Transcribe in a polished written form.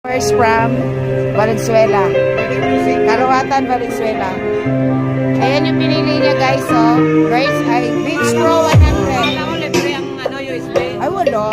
First from Valenzuela. Karuhatan, Valenzuela. Ayan yung pinili niya guys, oh. Beach Pro 100. Kala ko libre ang USB. Ay, wala.